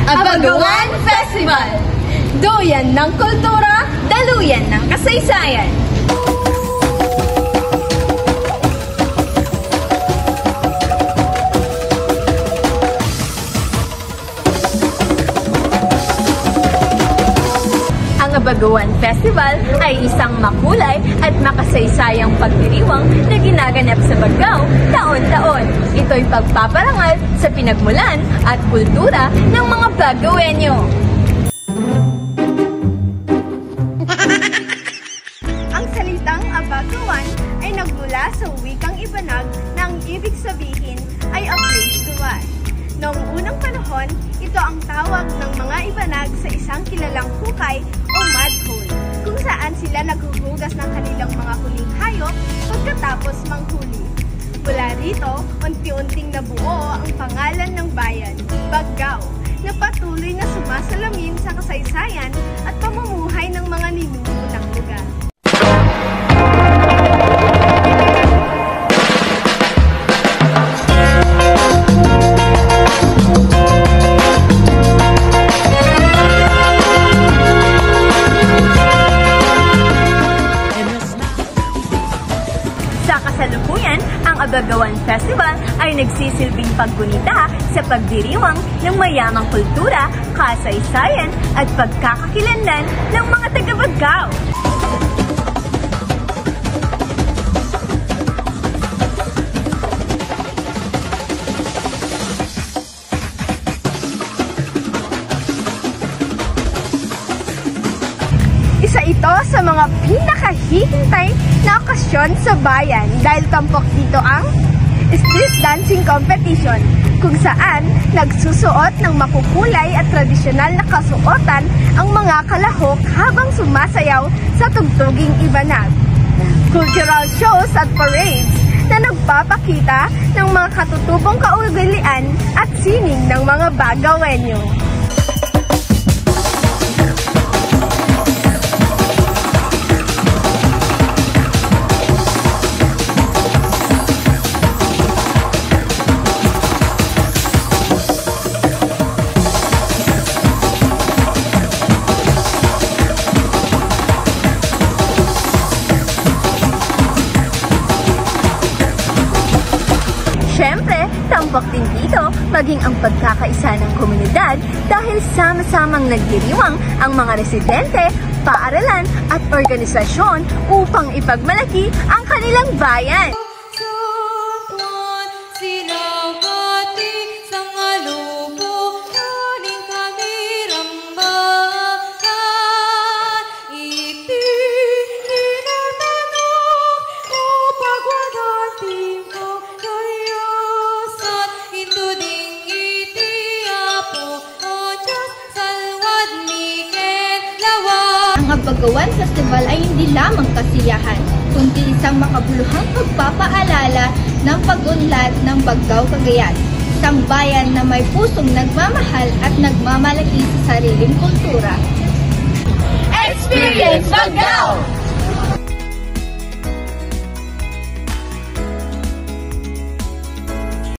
Abagawan Festival! Duyan ng kultura, daluyan ng kasaysayan. Ang Abagawan Festival ay isang makulay at makasaysayang pagdiriwang na ginaganap sa Bagao taon-taon. Ito'y pagpaparangal sa pinagmulan at kultura ng mga Bagawenyo. Ang salitang Abagawan ay nagmula sa wikang Ibanag na ang ibig sabihin ay a place to wash. Noong unang panahon, ito ang tawag ng mga Ibanag sa isang kilalang hukay o mud hole, kung saan sila naghuhugas ng kanilang mga huling hayop pagkatapos manghuli. Mula rito, unti-unting nabuo ang pangalan ng bayan, Bagao, na patuloy na sumasalamin sa kasaysayan at pamumuhay ng mga ninuunang lugar. Sa kasalukuyan, ang Abagawan Festival ay nagsisilbing paggunita sa pagdiriwang ng mayamang kultura, kasaysayan at pagkakakilanlan ng mga taga-Bagao. Isa ito sa mga pinakahihintay na okasyon sa bayan dahil tampok dito ang street dancing competition, kung saan nagsusuot ng makukulay at tradisyonal na kasuotan ang mga kalahok habang sumasayaw sa tugtuging Ibanag. Cultural shows at parades na nagpapakita ng mga katutubong kaugalian at sining ng mga Bagawenyo. Siyempre, tampok din dito maging ang pagkakaisa ng komunidad dahil sama-samang nagdiriwang ang mga residente, paaralan at organisasyon upang ipagmalaki ang kanilang bayan. Ang Abagawan Festival ay hindi lamang kasiyahan, kundi isang makabuluhang pagpapaalala ng pag-unlad ng Bagao Cagayan, isang bayan na may pusong nagmamahal at nagmamalaki sa sariling kultura. Experience Bagao!